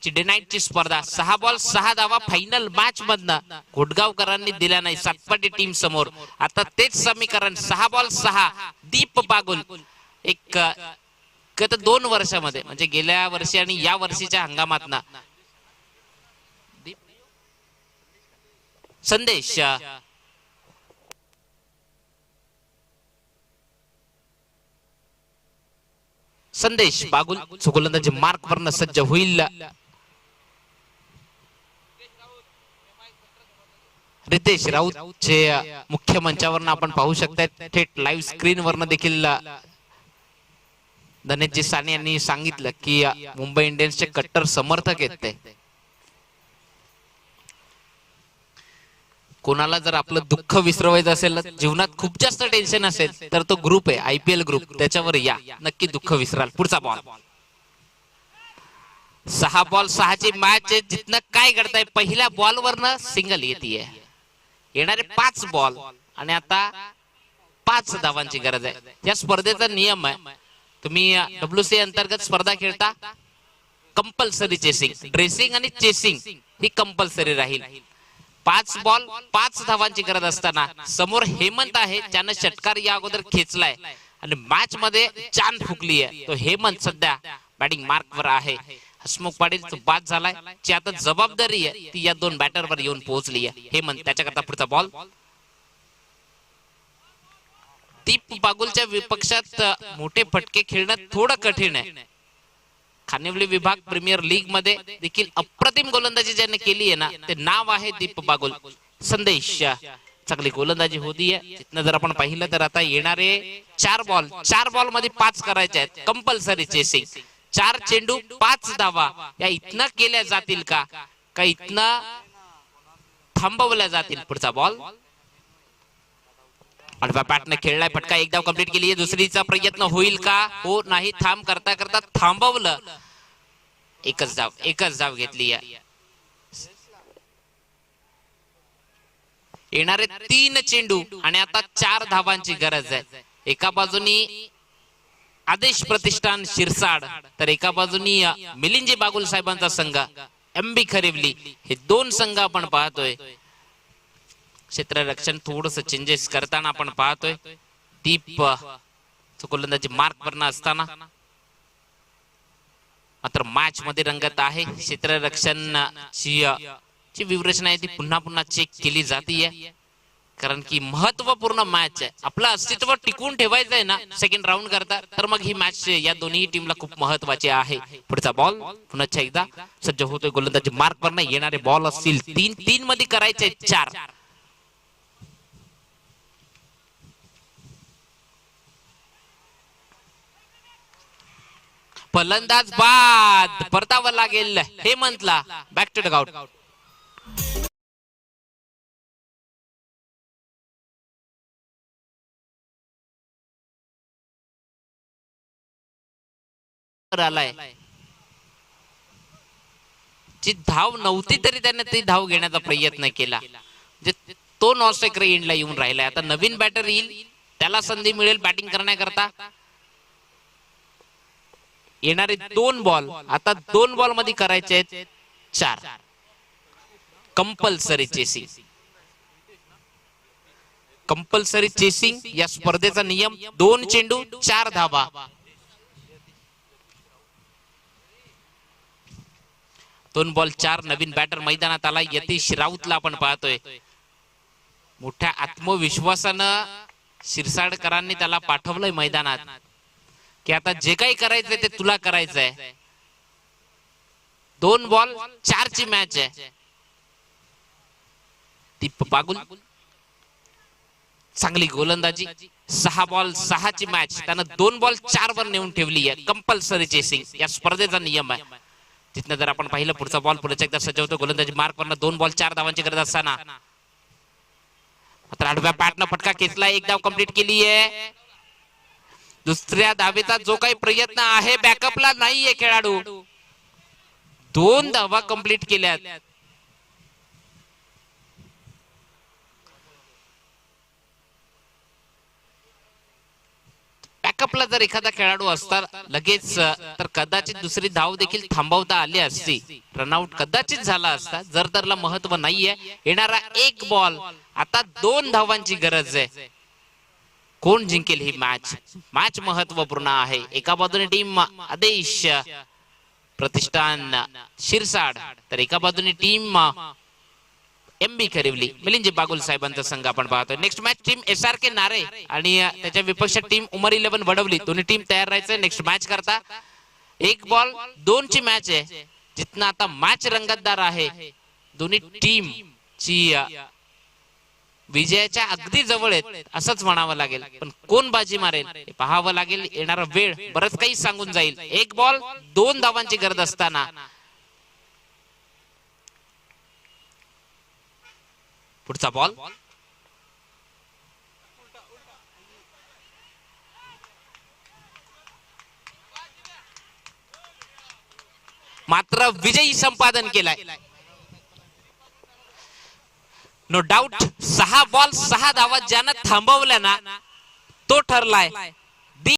Day नाईटची स्पर्धा 6 ball 6 धावा final match मधनं घोटगावकरांनी दिला नाही सातपाटी टीम समोर. आता तेच समीकरण 6 बॉल 6 दीप बागुल एक गत 2 वर्षामध्ये म्हणजे गेल्या वर्षी आणि या वर्षीच्या हंगामातना संदेश संदेश बागुल गोलंदाजी मार्क वरनं सज्ज होईल. रितेश राऊत जे मुख्य मंचावरनं आपण पाहू शकता थेट लाईव्ह स्क्रीन वरनं देखील धनेशजी साने यांनी सांगितलं की मुंबई इंडियन्सचे कट्टर समर्थक आहेत ते. कोणाला जर आपलं दुःख विसरवायचं असेल जीवनात खूप जास्त टेन्शन असेल तर तो ग्रुप आहे IPL ग्रुप त्याच्यावर या नक्की दुःख विसराल. पुढचा बॉल 6 बॉल 6 ची मॅच आहे. जिथनं काय घडतंय पहिल्या बॉल वरनं सिंगल येते येणारे 5 बॉल आणि आता 5 धावांची गरज आहे. या स्पर्धेचा नियम आहे तुम्ही WCA अंतर्गत स्पर्धा खेळता कंपल्सरी चेसिंग ड्रेसिंग आणि चेसिंग ही कंपल्सरी राहील. 5 बॉल 5 धावांची गरज असताना समोर हेमंत आहे ज्यानं षटकार या अगोदर खेचलाय आणि मॅच मध्ये चांद फुकली आहे. तो हेमंत सध्या बॅटिंग मार्क वर आहे. हसमुख पाटील तो बाद झालाय ची आता जबाबदारी आहे ती या 2 बॅटरवर येऊन पोहोचली आहे. हेमंत त्याच्याकरता पुढचा बॉल. दीप बागुलच्या विपक्षात मोठे फटके खेळणं थोडं कठीण आहे. खानिवली विभाग प्रीमियर लीग मध्ये देखील अप्रतिम गोलंदाजी ज्याने केली आहे ना ते नाव आहे दीप बागुल. संदेश चांगली गोलंदाजी होती आहे. तिथनं जर आपण पाहिलं तर आता येणारे 4 बॉल मध्ये 5 करायचे आहेत कंपल्सरी चेसिंग. 4 चेंडू 5 धावा या इथनं केल्या जातील का इथनं थांबवल्या जातील. पुढचा बॉल आडव्या बॅटने खेळलाय फटका एक धाव कंप्लीट केली आहे. दुसरीचा प्रयत्न होईल का हो नाही थांब करता करता थांबवलं. एकच धाव घेतली आहे. येणारे 3 चेंडू आणि आता 4 धावांची गरज आहे. एका बाजूनी आदेश प्रतिष्ठान शिरसाड तर एका बाजूनी मिलिंदजी बागुल साहेबांचा संघ MB खरिवली. हे 2 संघ आपण पाहतोय. क्षेत्ररक्षण थोडस चेंजेस करताना आपण पाहतोय. दीप गोलंदाजी मार्क वरनं असताना मात्र मॅच मध्ये रंगत आहे. क्षेत्ररक्षण ची व्यूहरचना आहे ती पुन्हा पुन्हा चेक केली जाते कारण की महत्वपूर्ण मॅच आहे. आपलं अस्तित्व टिकवून ठेवायचं आहे ना सेकंड राऊंड करता तर मग ही मॅच या दोन्ही टीमला खूप महत्वाची आहे. पुढचा बॉल पुन्हा एकदा सज्ज होतोय गोलंदाजी मार्क वरनं. येणारे बॉल असतील 3 मध्ये करायचे 4. फलंदाज बाद परतावं लागेल हेमंतला. Back to dugout. आलाय जी धाव नव्हती तरी त्याने ती धाव घेण्याचा प्रयत्न केला. तो नॉस्ट्राइक एंडला येऊन राहिलाय. आता नवीन बॅटर येईल त्याला संधी मिळेल बॅटिंग करण्याकरता. येणारे 2 बॉल आता 2 बॉल मध्ये करायचे आहेत 4 कंपल्सरी चेसिंग. कंपल्सरी चेसिंग या स्पर्धेचा नियम 2 चेंडू 4 धावा. 2 बॉल 4 नवीन बॅटर मैदानात आला. यतीश राऊतला आपण पाहतोय. मोठ्या आत्मविश्वासानं शिरसाडकरांनी त्याला पाठवलंय मैदानात की आता जे काही करायचंय ते तुला करायचंय. 2 बॉल 4 ची मॅच आहे. दीप बागुल चांगली गोलंदाजी. 6 बॉल 6 ची मॅच त्यानं 2 बॉल 4 वर नेऊन ठेवली आहे. कंपल्सरी चेसिंग या स्पर्धेचा नियम आहे. तिथनं जर आपण पाहिलं पुढचा बॉल पुढे एकदा सज्ज होतो गोलंदाजी मार्क वरनं. 2 बॉल 4 धावांची गरज असताना मात्र आडव्या बॅटनं फटका खेचला. 1 धाव कंप्लीट केली आहे. दुसऱ्या धावेचा जो काही प्रयत्न आहे बॅकअपला नाहीये खेळाडू. 2 धावा कंप्लीट केल्यात. बॅकअपला जर एखादा खेळाडू असता लगेच तर कदाचित दुसरी धाव देखील थांबवता आली असती, रनआउट कदाचित झाला असता. जर महत्व नाहीये. येणारा एक बॉल, आता 2 धावांची गरज आहे. कोण जिंकेल ही मॅच? मॅच महत्वपूर्ण आहे. एका बाजूने टीम आदेश प्रतिष्ठान शिरसाड, तर एका बाजूने टीम एमबी खरिवली मिलिंद बागुल साहेबांचा संघ आपण पाहतोय. नेक्स्ट मॅच टीम SRK नारे आणि त्याच्या विपक्ष टीम उमर 11 वडवली. दोन्ही टीम तयार राहायचे नेक्स्ट मॅच करता. 1 बॉल 2 ची मॅच आहे, जिथनं आता मॅच रंगतदार आहे. दोन्ही टीम ची विजयाच्या अगदी जवळ आहेत असंच म्हणावं लागेल. पण कोण बाजी मारेल हे पाहावं लागेल. येणारा वेळ बरंच काही सांगून जाईल. 1 बॉल 2 धावांची गरज असताना पुढचा बॉल मात्र विजयी संपादन केलाय. नो डाऊट 6 बॉल 6 धावा ज्यानं थांबवल्या ना तो ठरलाय